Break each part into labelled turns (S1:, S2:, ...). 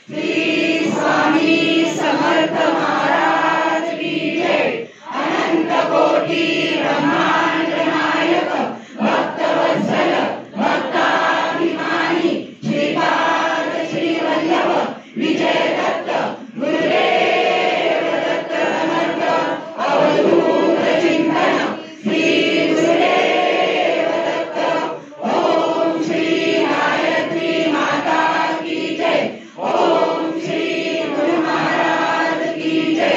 S1: श्री स्वामी समर्थ महाराज की जय। अनंत कोटि ब्रह्मांड नायक भक्तवत्सल भक्ताभिमानी श्रीपाद श्री वल्लभ विजय दत्त गुरुदेव दत्त समर्थ अवधूत चिंतन श्री गुरुदेव दत्त। ओम श्री गायत्री माता की जय। ओम श्री गुरु महाराज की जय।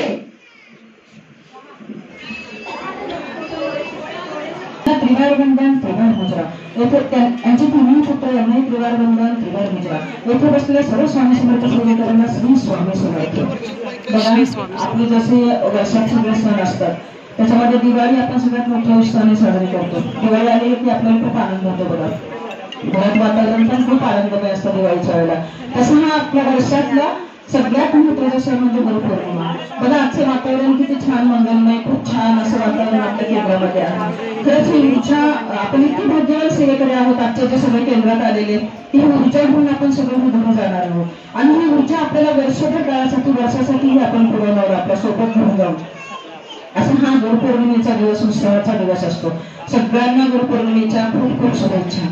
S2: त्रिवार बंधन त्रिवार मुजरा येथे त्यांचे तिन्ही पुत्र यांनाही त्रिवार बंधन त्रिवार मुजरा येथे बसलेल्या सर्व स्वामी समर्थ सेवेकरांना श्री स्वामी समर्थ। बघा आपले जसे वर्षात सगळे सण असतात त्याच्यामध्ये दिवाळी आपण सगळ्यात मोठ्या उत्साहाने साजरी करतो। दिवाळी आली की आपल्याला खूप आनंद होतो। बघा घरात वातावरण पण खूप आनंदमय असतं दिवाळीच्या वेळेला। तसं हा आपल्या वर्षातला सगळ्यात महत्त्वाचा सण म्हणजे गुरुपौर्णिमा। बघा आजचे वातावरण किती छान मंगलमय खूप छान असं वातावरण आपल्या केंद्रामध्ये आहे। खरंच ही ऊर्जा आपण इतकी भाग्यवान सेवेकरी आहोत आजच्या जे सगळे केंद्रात आलेले ही ऊर्जा घेऊन आपण सगळे निघून जाणार आहोत आणि ही ऊर्जा आपल्याला वर्षभर काळासाठी वर्षासाठी आपण पुरवणार आपल्या सोबत घेऊन जाऊ। असा हा गुरुपौर्णिमेचा दिवस उत्सवाचा दिवस असतो। सगळ्यांना गुरुपौर्णिमेच्या खूप खूप शुभेच्छा।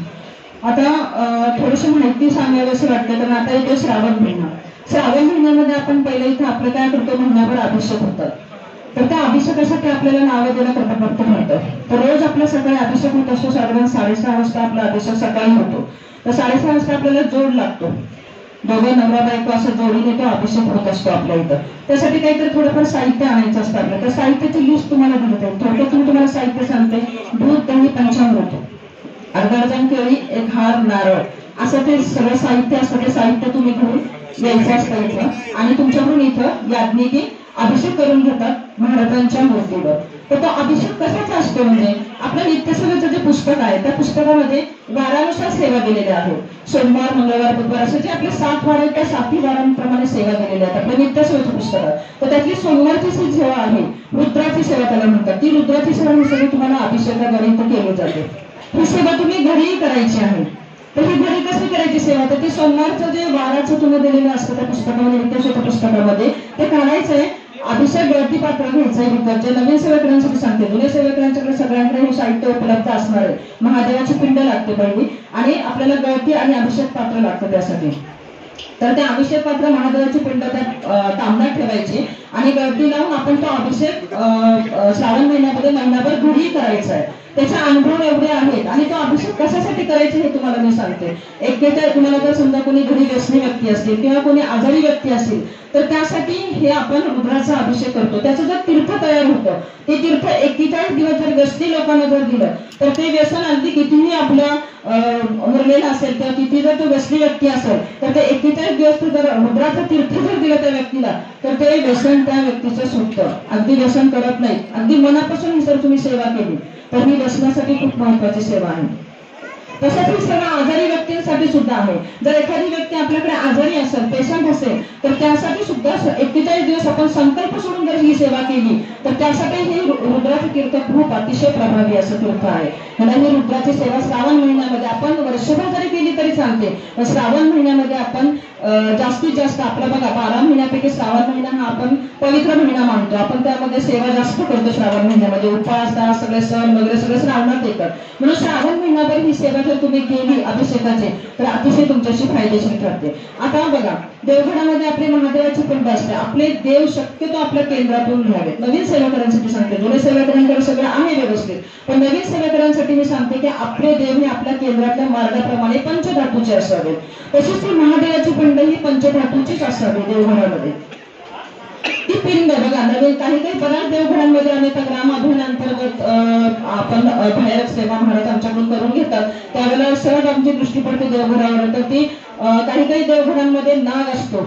S2: आता थोडीशी माहिती सांगायला असं वाटतं कारण आता येतो श्रावण महिना। श्रावण महिन्यामध्ये आपण पहिले इथे आपलं काय करतो महिन्याभर अभिषेक होतात। तर त्या अभिषेकासाठी आपल्याला नाव देणं कर्तव्य ठरतं। तर रोज आपला सकाळी अभिषेक होत असतो। साधारण 6:30 वाजता आपला अभिषेक सकाळी होतो। तर 6:30 वाजता आपल्याला जोड लागतो। दोघं नवरा बायको असं जोडीने तो अभिषेक होत असतो आपल्या इथं। त्यासाठी काहीतरी थोडंफार साहित्य आणायचं असतं आपल्याला। तर साहित्याची लिस्ट तुम्हाला दिली जाईल। थोडक्यात मी तुम्हाला साहित्य सांगते। दूध दही पंचामृत अर्धा डझन केळी एक हार नारळ असं ते सगळं साहित्य असतं। ते साहित्य तुम्ही घेऊन यायचं असतं इथं आणि तुमच्याकडून इथं याज्ञिकी अभिषेक करून घेतात महाराजांच्या मूर्तीवर। तर तो अभिषेक कशाचा असतो म्हणजे आपल्या नित्यसेवेचं जे पुस्तक आहे त्या पुस्तकामध्ये वारानुसार सेवा दिलेल्या आहेत। सोमवार मंगळवार बुधवार असे जे आपले 7 वार आहेत त्या 7 वारांप्रमाणे सेवा दिलेल्या आहेत आपल्या नित्यसेवेचं पुस्तक आहे। तर त्यातली सोमवारची जी सेवा आहे रुद्राची सेवा त्याला म्हणतात। ती रुद्राची सेवा ही सगळी तुम्हाला अभिषेकाद्वारे इथं केली जाते। ही सेवा तुम्ही घरीही करायची आहे। तर ही घरी कशी करायची सेवा तर ते सोमवारचं जे वाराचं तुम्ही दिलेलं असतं त्या पुस्तकामध्ये नित्यसेवेच्या पुस्तकामध्ये ते काढायचंय। अभिषेक गळती पात्र घ्यायचंय विकत। नवीन सेवेकरांसाठी सांगते जुन्या सेवेकरांच्याकडे सगळ्यांकडे हे साहित्य उपलब्ध असणार आहे। महादेवाची पिंड लागते पहिली आणि आपल्याला गळती आणि अभिषेक पात्र लागतं त्यासाठी। तर ते अभिषेक पात्र महादेवाची पिंड त्या तांब्यात ठेवायची आणि गळती लावून आपण तो अभिषेक श्रावण महिन्यामध्ये महिनाभर घरी करायचा आहे। त्याचे अनुभव एवढे आहेत आणि तो अभिषेक कशासाठी करायचे हे तुम्हाला मी सांगते। एक तर तुम्हाला जर समजा कोणी घरी व्यसनी व्यक्ती असतील किंवा कोणी आजारी व्यक्ती असेल तर त्यासाठी हे आपण रुद्राचा अभिषेक करतो। त्याचं जर तीर्थ तयार होतं ते तीर्थ 41 दिवस जर व्यसनी लोकांना जर दिलं तर ते व्यसन अगदी कितीही आपलं उरलेलं असेल किंवा किती जर तो व्यसनी व्यक्ती असेल तर ते 41 दिवस जर रुद्राचं तीर्थ जर दिलं त्या व्यक्तीला तर ते व्यसन त्या व्यक्तीचं सुटतं। अगदी व्यसन करत नाही अगदी मनापासून जर तुम्ही सेवा केली तर ही व्यसनासाठी खूप महत्वाची सेवा आहे। तसंच ही सेवा आजारी व्यक्तींसाठी सुद्धा आहे। जर एखादी व्यक्ती आपल्याकडे आजारी असेल पेशंट असेल तर त्यासाठी सुद्धा 41 दिवस आपण संकल्प सोडून जर ही सेवा केली तर त्यासाठी हे रुद्राचं तीर्थ खूप अतिशय प्रभावी असं तीर्थ आहे। म्हणून ही रुद्राची सेवा श्रावण महिन्यामध्ये आपण वर्षभर जरी केली तरी चालते पण श्रावण महिन्यामध्ये आपण जास्तीत जास्त आपला बघा 12 महिन्यापैकी श्रावण महिना हा आपण पवित्र महिना मानतो। आपण त्यामध्ये सेवा जास्त करतो। श्रावण महिन्यामध्ये उपास सगळे सण वगैरे सगळे श्रावणात येतात। म्हणून श्रावण महिन्याभर ही सेवा जर तुम्ही केली अभिषेकाची तर अतिशय तुमच्याशी फायदेशीर ठरते। आता बघा देवघरामध्ये आपले महादेवाची पिंड असते। आपले देव शक्यतो आपल्या केंद्रातून घ्यावेत। नवीन सेवेकरांसाठी सांगते जुन्या सेवेकरांकडे सगळं आहे व्यवस्थित पण नवीन सेवेकरांसाठी मी सांगते की आपले देव हे आपल्या केंद्रातल्या मार्गाप्रमाणे पंचधातूचे असावेत। तशीच ती महादेवाची पिंड ही पंचधातूचीच असावी देवघरामध्ये। ती पिंड बघा नवीन काही बऱ्याच देवघरांमध्ये आम्ही आता ग्राम अभियानांतर्गत आपण बाहेर सेवा महाराज आमच्याकडून करून घेतात त्यावेळेला सहज आमची दृष्टी पडते देवघरावर। तर ती काही देवघरांमध्ये नाग असतो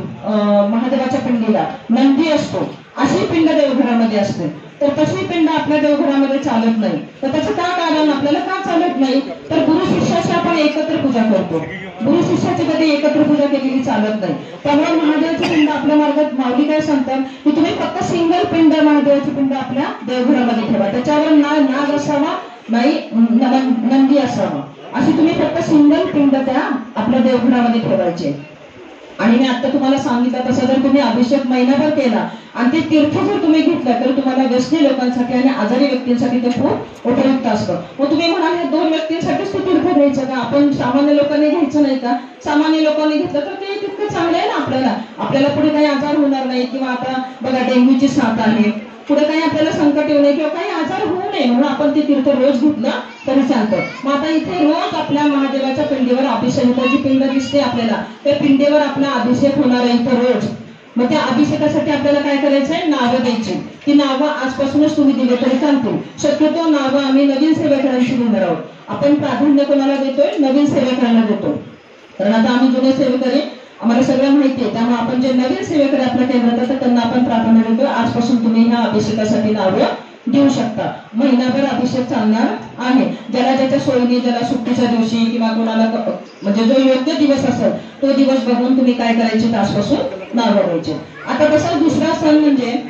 S2: महादेवाच्या पिंडीला नंदी असतो अशी पिंड देवघरामध्ये असते। तर तशी पिंड आपल्या देवघरामध्ये चालत नाही। तर त्याचं का कारण आपल्याला का चालत नाही तर गुरु शिष्याची आपण एकत्र पूजा करतो। गुरु शिष्याची कधी एकत्र पूजा केलेली चालत नाही। त्यामुळे महादेवाची पिंड आपल्या मार्गात माऊली काय सांगतात की तुम्ही फक्त सिंगल पिंड महादेवाची पिंड आपल्या देवघरामध्ये ठेवा। त्याच्यावर नाग असावा नाही नंदी असावा अशी तुम्ही फक्त सिंगल पिंड त्या आपल्या देवघरामध्ये ठेवायचे। आणि मी आता तुम्हाला सांगितलं तसं जर तुम्ही अभिषेक महिनाभर केला आणि ते तीर्थ जर तुम्ही घेतलं तर तुम्हाला व्यसनी लोकांसाठी आणि आजारी व्यक्तींसाठी ते खूप उपयुक्त असतं. मग तुम्ही म्हणाल हे 2 व्यक्तींसाठीच ते तीर्थ घ्यायचं का, आपण सामान्य लोकांनी घ्यायचं नाही का? सामान्य लोकांनी घेतलं तर ते तितकं चांगलं आहे ना, आपल्याला पुढे काही आजार होणार नाही. किंवा आता बघा डेंग्यूची साथ आहे, पुढे काही आपल्याला संकट येऊ नये किंवा काही आजार होऊ नये म्हणून आपण ते तीर्थ रोज घेतलं तरी चालतं. मग आता इथे रोज आपल्या महादेवाच्या पिंडीवर अभिषेक, जी पिंड दिसते आपल्याला त्या पिंडीवर आपला अभिषेक होणार आहे इथं रोज. मग त्या अभिषेकासाठी आपल्याला काय करायचंय, नावं द्यायची. ती नावं आजपासूनच तुम्ही दिले तरी चालतील. शक्यतो नावं आम्ही नवीन सेवेकरांची देणार आहोत. आपण प्राधान्य कोणाला देतोय, नवीन सेवेकरांना देतो. कारण आता आम्ही जुने सेवेकरी आम्हाला सगळं माहिती आहे, त्यामुळे आपण जे नवीन सेवेकरी आपल्या केंद्रात असतात त्यांना आपण प्राधान्य देतो. आजपासून तुम्ही ह्या अभिषेकासाठी नावं देऊ शकता. महिनाभर अभिषेक चालणार आहे. ज्याला ज्याच्या सोयीने, ज्याला सुट्टीच्या दिवशी किंवा कोणाला म्हणजे जो योग्य दिवस असेल तो दिवस बघून तुम्ही काय करायचे, आजपासून नावं द्यायचे. आता तसा दुसरा सण म्हणजे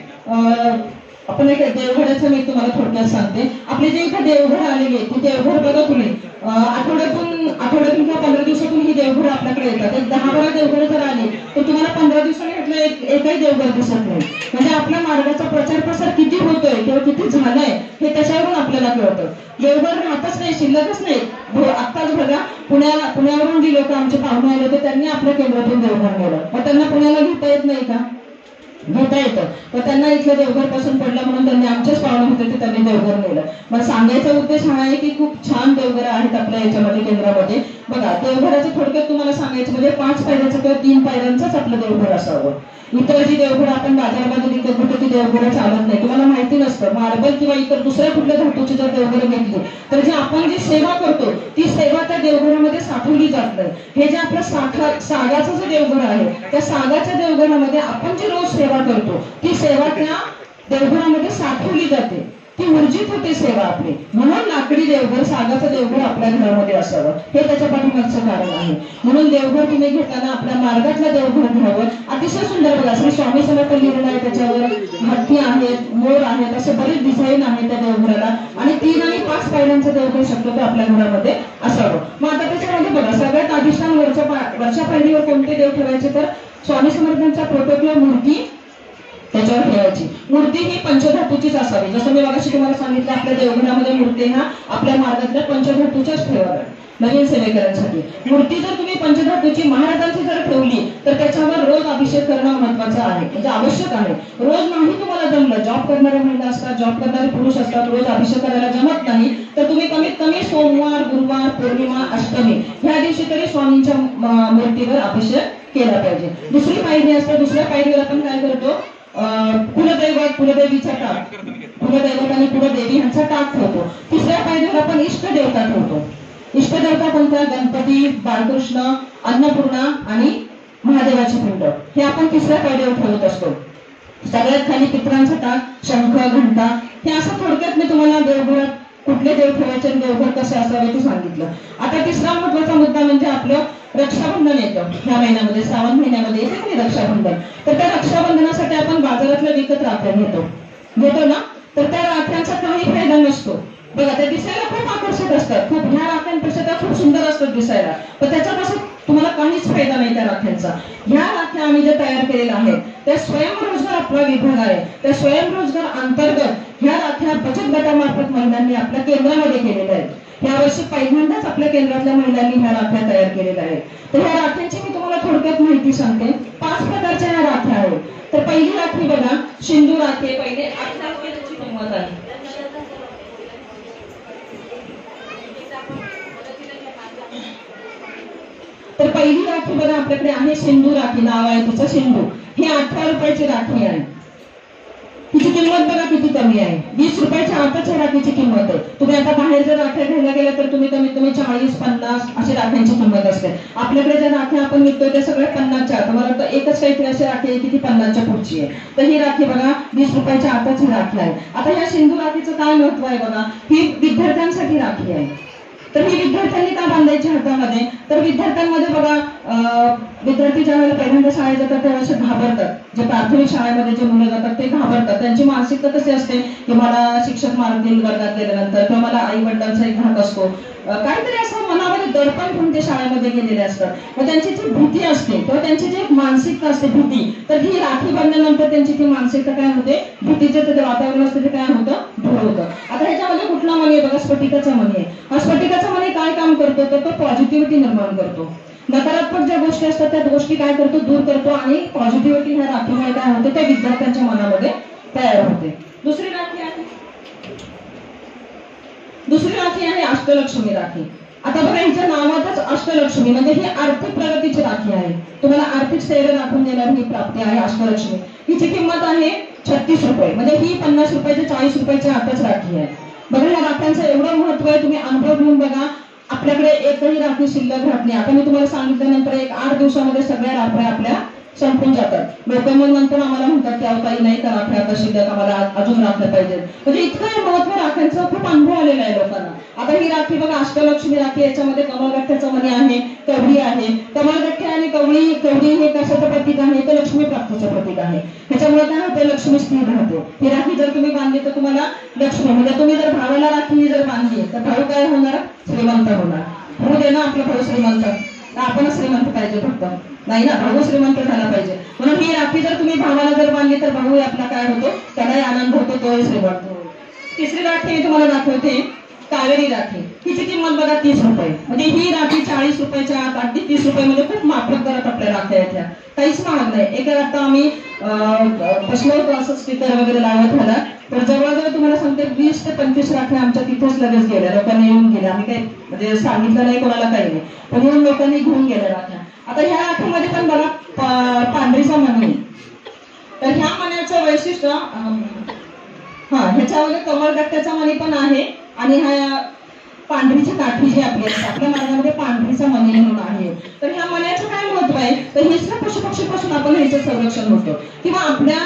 S2: आपण एक देवघराचं मी तुम्हाला थोडक्यात सांगते. आपले जे इथे देवघर आलेले ती देवघर बघा तुम्ही आठवड्यातून किंवा 15 दिवसातून ही देवघर आपल्याकडे येतात. 10-12 देवघर जर आली तर तुम्हाला 15 दिवसांनी म्हटलं एकही देवघर दिसत नाही. म्हणजे आपल्या मार्गाचा प्रचार प्रसार किती होतोय किंवा किती झालाय हे त्याच्यावरून आपल्याला कळतं. देवघर राहतच नाही, शिल्लकच नाही. आत्ताच बघा पुण्यावरून जी लोक आमचे पाहुणे आले होते त्यांनी आपल्या केंद्रातून देवघर नेलं. मग त्यांना पुण्याला घेता येत नाही का? घेता येतं. पण त्यांना इथलं देवघर पसंत पडलं म्हणून त्यांनी आमच्याच पाहुणे होते ते त्यांनी देवघर नेलं. मग सांगायचा उद्देश हा आहे की खूप छान देवघर आहेत आपल्या याच्यामध्ये केंद्रामध्ये. बघा देवघराचं थोडक्यात तुम्हाला सांगायचं म्हणजे 5 पायऱ्याचं किंवा 3 पायऱ्यांचंच आपलं देवघर असावं. इतर जी देवघर आपण बाजारामध्ये विकत घेतो ती देवघर चालत नाही. तुम्हाला माहिती नसतं मार्बल किंवा इतर दुसऱ्या कुठल्या धातूची जर देवघर घेतली तर जे आपण जी सेवा करतो ती सेवा त्या देवघरामध्ये साठवली जात नाही. हे जे आपलं सागाचं जे देवघर आहे त्या सागाच्या देवघरामध्ये आपण जी रोज सेवा करतो ती सेवा त्या देवघरामध्ये साठवली जाते, ती ऊर्जित होते सेवा आपली. म्हणून लाकडी देवघर, सागाचं देवघर आपल्या घरामध्ये असावं हे त्याच्या पाठीमागचं कारण आहे. म्हणून देवघर तुम्ही घेताना आपल्या मार्गातलं देवघर घ्यावं. अतिशय सुंदर बघा श्री स्वामी समर्थ लिहिलेलं आहे, त्याच्यावर हत्ती आहेत, मोर आहेत, असे बरेच डिझाईन आहेत त्या देवघराला. आणि 3 आणि 5 पायऱ्यांचं देवघर शक्यतो आपल्या घरामध्ये असावं. मग आता त्याच्यामध्ये बघा सगळ्यात अधिष्ठान वरच्या पायरीवर कोणते देव ठेवायचे तर स्वामी समर्थांचा फोटो किंवा मूर्ती त्याच्यावर ठेवायची. मूर्ती ही पंचधातूचीच असावी. जसं मी मगाशी तुम्हाला सांगितलं आपल्या देवघरामध्ये मूर्ती ह्या आपल्या मार्गातल्या पंचधातूच्याच ठेवाव्या नवीन सेवेकरांसाठी. मूर्ती जर तुम्ही पंचधातूची महाराजांची जर ठेवली तर त्याच्यावर रोज अभिषेक करणं महत्वाचं आहे, म्हणजे आवश्यक आहे. रोज नाही तुम्हाला जमलं, जॉब करणाऱ्या महिला असतात, जॉब करणारे पुरुष असतात, रोज अभिषेक करायला जमत नाही तर तुम्ही कमीत कमी सोमवार, गुरुवार, पौर्णिमा, अष्टमी ह्या दिवशी तरी स्वामींच्या मूर्तीवर अभिषेक केला पाहिजे. दुसरी पायरी असते, दुसऱ्या पायरीवर आपण काय करतो, कुलदैवत, कुलदेवीचा टाक, कुलदैवत आणि कुलदेवी यांचा टाक ठेवतो. तिसऱ्या पायरीवर आपण इष्टदेवता ठेवतो. इष्टदेवता कोणत्या, गणपती, बाळकृष्ण, अन्नपूर्णा आणि महादेवाची पिंड हे आपण तिसऱ्या पायरीवर ठेवत असतो. सगळ्यात खाली पितरांचा टाक, शंख, घंटा हे असं थोडक्यात मी तुम्हाला देवघरात कुठले देव ठेवायचे आणि देवघर कसे असावे ते सांगितलं. आता तिसरा महत्वाचा मुद्दा म्हणजे आपलं रक्षाबंधन येतं. ह्या महिन्यामध्ये श्रावण महिन्यामध्ये येते की रक्षाबंधन. तर त्या रक्षाबंधनासाठी आपण बाजारातल्या विकत राख्या घेतो ना, तर त्या राख्यांचा काही फायदा नसतो. बघा त्या दिसायला खूप आकर्षक असतात, खूप ह्या राख्यांपेक्षा त्या खूप सुंदर असतात दिसायला, पण त्याच्यापासून तुम्हाला काहीच फायदा नाही त्या राख्यांचा. ह्या राख्या आम्ही जे तयार केलेल्या आहेत त्या स्वयंरोजगार आपला विभाग आहे. त्या स्वयंरोजगार अंतर्गत ह्या राख्या बचत गटामार्फत महिलांनी आपल्या केंद्रामध्ये केलेल्या आहेत. यावर्षी पहिल्यांदाच आपल्या केंद्रातल्या महिलांनी ह्या राख्या तयार केलेल्या आहेत. तर ह्या राख्यांची मी तुम्हाला थोडक्यात माहिती सांगते. 5 प्रकारच्या ह्या राख्या आहेत. तर पहिली राखी बघा सिंधू राखी, पहिले 18 रुपये त्याची किंमत आहे. तर पहिली राखी बघा आपल्याकडे आहे सिंधू राखी, नाव आहे तिचं सिंधू. ही 18 रुपयाची राखी आहे. तिची किंमत बघा किती कमी आहे, 20 रुपयाच्या आतच राखीची किंमत आहे. तुम्ही आता बाहेर जर राख्या घ्यायला गेल्या तर तुम्ही कमीत कमी 40-50 अशी राख्यांची किंमत असते. आपल्याकडे ज्या राख्या आपण विकतोय त्या सगळ्या 50च्या आत. मला वाटतं एकच काहीतरी अशी राखी आहे की ती 50च्या पुढची आहे. तर ही राखी बघा 20 रुपयाच्या आतच ही राखी आहे. आता ह्या सिंधू राखीचं काय महत्व आहे बघा, ही विद्यार्थ्यांसाठी राखी आहे. तर ही विद्यार्थ्यांनी का बांधायची हातामध्ये? तर विद्यार्थ्यांमध्ये बघा विद्यार्थी ज्या वेळेला पहिल्यांदा शाळेत जातात त्यावेळेस घाबरतात. जे प्राथमिक शाळेमध्ये जे मुलं जातात ते घाबरतात. त्यांची मानसिकता कशी असते की मला शिक्षक मारतील वर्गात गेल्यानंतर, किंवा मला आई वडिलांचा एक धाक असतो, काहीतरी असं मनामध्ये दडपण घेऊन ते शाळेमध्ये गेलेले असतात. मग त्यांची जी भीती असते किंवा त्यांची जी मानसिकता असते भीती, तर ही राखी बांधल्यानंतर त्यांची ती मानसिकता काय होते, भीतीचे ते वातावरण असते ते काय होतं, दूर होतं. आता ह्याच्यामध्ये कुठला मणी आहे बघा, स्फटिकाचा मणी आहे. हा स्फटिकाचा मणी काय काम करतो तर तो पॉझिटिव्हिटी निर्माण करतो. नकारात्मक ज्या गोष्टी असतात त्या गोष्टी काय करतो, दूर करतो, आणि पॉझिटिव्हिटी ह्या राखीमुळे काय होते, त्या विद्यार्थ्यांच्या मनामध्ये तयार होते. दुसरी राखी आहे अष्टलक्ष्मी राखी. आता बघा हिच्या नावातच अष्टलक्ष्मी म्हणजे ही आर्थिक प्रगतीची राखी आहे. तुम्हाला आर्थिक स्थैर्य राखून देणारी ही प्राप्ती आहे अष्टलक्ष्मी. हिची किंमत आहे 36 रुपये. म्हणजे ही 50 रुपयाच्या 40 रुपयाच्या आतच राखी आहे. बघा या राख्यांचं एवढं महत्व आहे, तुम्ही अनुभव घेऊन बघा. आपल्याकडे एकही राखी शिल्लक राहत नाही. आता मी तुम्हाला सांगितल्यानंतर 8 दिवसामध्ये सगळ्या राख्या आपल्या संपून जातात. लोक मग नंतर आम्हाला म्हणतात की ताई नाही का राख्या आता शिल्लक, आम्हाला अजून राखल्या पाहिजे. म्हणजे इतकं महत्व राख्यांचं खूप अनुभव आलेला आहे लोकांना. आता ही राखी बघा अष्टलक्ष्मी राखी, याच्यामध्ये कमळगठ्ठ्याचं मणी आहे, कवडी आहे. कमळगठ्ठे आणि कवडी हे कशाचं प्रतीक आहे तर लक्ष्मी प्राप्तीचं प्रतीक आहे. ह्याच्यामुळे काय होते, लक्ष्मी स्थिर राहते. ही राखी जर तुम्ही बांधली तर तुम्हाला लक्ष्मी, म्हणजे तुम्ही जर भावाला राखी जर बांधली तर भाऊ काय होणार, श्रीमंत होणार. भाऊ दे ना आपला भाऊ श्रीमंत, आपण श्रीमंत पाहिजे फक्त नाही ना, भाऊ श्रीमंत झाला पाहिजे. म्हणून ही राखी जर तुम्ही भावाला जर बांधली तर भाऊ आपला काय होतो, त्यालाही आनंद होतो, तोही श्रीमंत होतो. तिसरी राखी मी तुम्हाला दाखवते, कावेरी राखी. हिची किंमत बघा 30 रुपये. म्हणजे ही राखी 40 रुपयाच्या आत, अगदी 30 रुपये म्हणजे खूप माफक दरात आपल्या राख्या आहेत ह्या, काहीच महाग नाही. एका आता आम्ही बसलो होतो असं स्टिकर वगैरे लावत झाला, तर जवळजवळ तुम्हाला सांगते 20 ते 25 राख्या आमच्या तिथेच लगेच गेल्या. लोकांनी येऊन गेल्या, आम्ही काही म्हणजे सांगितलं नाही कोणाला, काही नाही, पण येऊन लोकांनी घेऊन गेल्या राख्या. आता ह्या राखीमध्ये पण बघा पांढरीचा मणी. तर ह्या मण्याचं वैशिष्ट्य ह्याच्यामध्ये कमळगठ्ठ्याचा मणी पण आहे, आणि ह्या पांढरीची काठी जी आपली असते आपल्या मार्गामध्ये पांढरीचा मणी म्हणून आहे. तर ह्या मण्याचं काय महत्व आहे तर हिस्सा पशुपक्षीपासून आपण ह्याचं संरक्षण होतं, किंवा आपल्या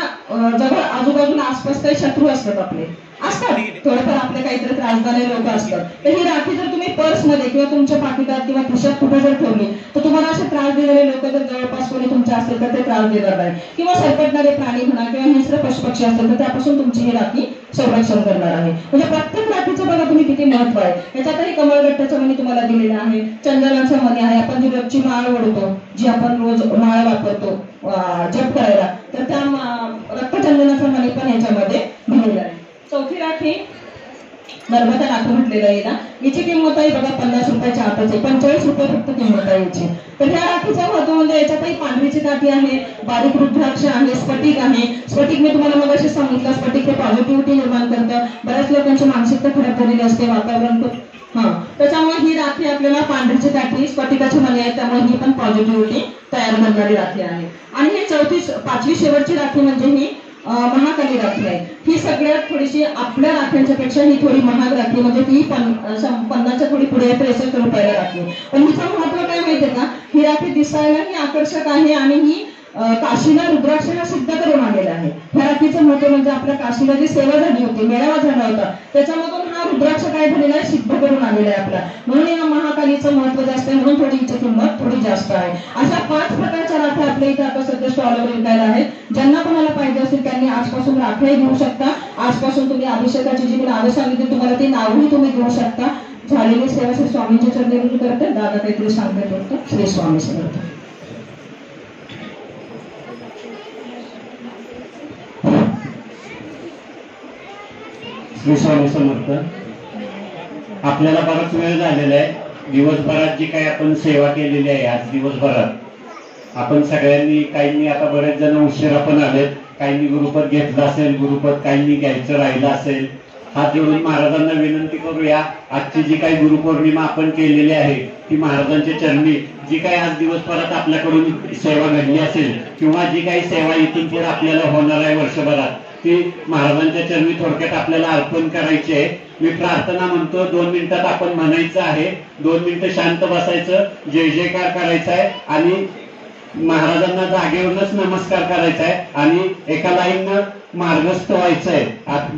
S2: जवळ आजूबाजूला आसपास काही शत्रू असतात, आपले असतात थोडंफार आपले काहीतरी त्रासदायक लोक असतात. तर ही राखी जर तुम्ही पर्समध्ये किंवा तुमच्या पाकिटात किंवा खिशात कुठे जर ठेवली तर तुम्हाला असे त्रास देणारे लोक जर जवळपास कोणी तुमच्या असेल तर ते त्रास देणार नाही, किंवा सरपटणारे प्राणी म्हणा किंवा हिंस्र पशुपक्षी असतील तर त्यापासून तुमची ही राखी संरक्षण करणार आहे. म्हणजे प्रत्येक राखीचं बघा तुम्ही किती महत्व आहे. याच्यातही कमळगठ्ठ्याचं मणी तुम्हाला दिलेलं आहे, चंदनाचं मणी आहे. आपण जी रोजची माळ ओढतो, जी आपण रोज माळ वापरतो जप करायला, तर त्या रक्तचंदनाचं मणी पण याच्यामध्ये दिलेलं आहे. चौथी राखी नर्मदा राखी म्हटलेलं आहे ना, याची किंमत आहे बघा 50 रुपयाच्या आतच आहे, 45 रुपये फक्त किंमत आहे याची. तर ह्या राखीचं महत्व म्हणजे याच्यातही पांढरीची काठी आहे, बारीक रुद्राक्ष आहे, स्फटिक आहे. स्फटिक मी तुम्हाला मगाशी सांगितलं, स्फटिक हे पॉझिटिव्हिटी निर्माण करतं. बऱ्याच लोकांची मानसिकता खराब झालेली असते, वातावरण त्याच्यामुळे ही राखी आपल्याला पांढरीची काठी स्फटिकाची मणी आहे, त्यामुळे ही पण पॉझिटिव्हिटी तयार करणारी राखी आहे. आणि ही पाचवी शेवटची राखी म्हणजे ही महाकाली राखी आहे. ही सगळ्यात थोडीशी आपल्या राख्यांच्या पेक्षा ही थोडी महाग राखी, म्हणजे ती 50च्या थोडी पुढे 63 रुपयाला राखी. पण हिचं महत्व काय माहितीये का, ही राखी दिसायलाही आकर्षक आहे, आणि ही काशीला रुद्राक्षाला सिद्ध करून आलेला आहे. ह्या राखीचं महत्व म्हणजे आपल्या काशीला जी सेवा झाली होती, मेळावा झाला होता, त्याच्यामधून हा रुद्राक्ष काय झालेला आहे, सिद्ध करून आलेला आहे आपला. म्हणून या महाकालीचं महत्व जास्त आहे, म्हणून थोडी हिची किंमत थोडी जास्त आहे. अशा 5 प्रकारच्या राख्या आपल्या इथे आता सध्या स्टॉलवर विकायला आहेत. ज्यांना कोणाला पाहिजे असेल त्यांनी आजपासून राख्याही घेऊ शकता. आजपासून तुम्ही अभिषेकाची जी मी नावं सांगितली तुम्हाला ती नावही तुम्ही घेऊ शकता. झालेली सेवा श्री स्वामींच्या चरणी रुजू करते. दादा काहीतरी सांगत होतं. श्री स्वामी समर्थ.
S3: श्री स्वामी समर्थ. आपल्याला बराच वेळ झालेला आहे. दिवसभरात जी काही आपण सेवा केलेली आहे, आज दिवसभरात आपण सगळ्यांनी, काहींनी आता बरेच जण उशिरा पण आलेत, काहींनी गुरुपद घेतलं असेल, गुरुपद काहींनी घ्यायचं राहिलं असेल. हात जोडून महाराजांना विनंती करूया, आजची जी काही गुरुपौर्णिमा आपण केलेली आहे ती महाराजांच्या चरणी, जी काही आज दिवसभरात आपल्याकडून सेवा घडली असेल किंवा जी काही सेवा इथून पुढे आपल्याला होणार आहे वर्षभरात, ती महाराजांच्या चरणी थोडक्यात आपल्याला अर्पण करायची आहे. मी प्रार्थना म्हणतो, 2 मिनिटात आपण म्हणायचं आहे, 2 मिनिटं शांत बसायचं, जय जयकार करायचा आहे आणि महाराजांना जागेवरूनच नमस्कार करायचा आहे. आणि एका लाईननं मार्गस्थ व्हायचंय.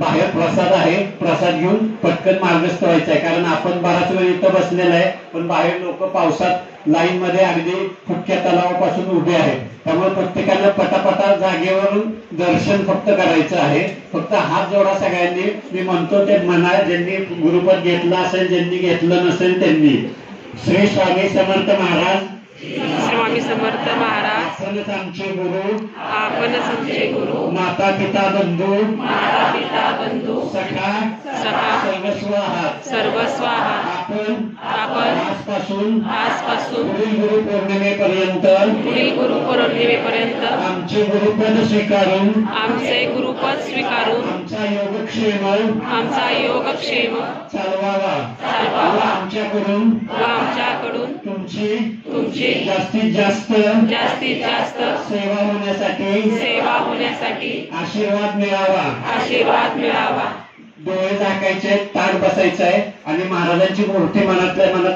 S3: बाहेर प्रसाद आहे, प्रसाद घेऊन पटकन मार्गस्थ व्हायचंय. कारण आपण बराच वेळ इथं बसलेला आहे, पण बाहेर लोक पावसात लाईन मध्ये अगदी फुटक्या तलावापासून उभे आहेत. त्यामुळे प्रत्येकानं पटापटा जागेवरून दर्शन फक्त करायचं आहे. फक्त हात जोडा सगळ्यांनी. मी म्हणतो ते म्हणा, ज्यांनी गुरुपद घेतलं असेल, ज्यांनी घेतलं नसेल त्यांनी. श्री स्वामी समर्थ महाराज.
S4: स्वामी समर्थ महाराज.
S3: आपणच आमचे गुरु,
S4: आपणच आमचे गुरु,
S3: माता पिता बंधू,
S4: माता पिता बंधू,
S3: सखा
S4: सखा
S3: सर्वस्व आहात.
S4: सर्वस्व आहात. आपण
S3: आजपासून
S4: आजपासून
S3: पुढील गुरु पौर्णिमेपर्यंत
S4: पुढील गुरु पौर्णिमेपर्यंत
S3: आमचे गुरुपद स्वीकारून
S4: आमचे गुरुपद स्वीकारून
S3: आमचा योगक्षेम
S4: आमचा योगक्षेम
S3: चालवावा
S4: चालवावा
S3: आमच्याकडून
S4: व आमच्याकडून
S3: तुमची
S4: जास्तीत जास्त
S3: सेवा होण्यासाठी आशीर्वाद मिळावा. डोळे झाकायचे, ताट बसायचं आहे आणि महाराजांची मूर्ती मनातल्या मनात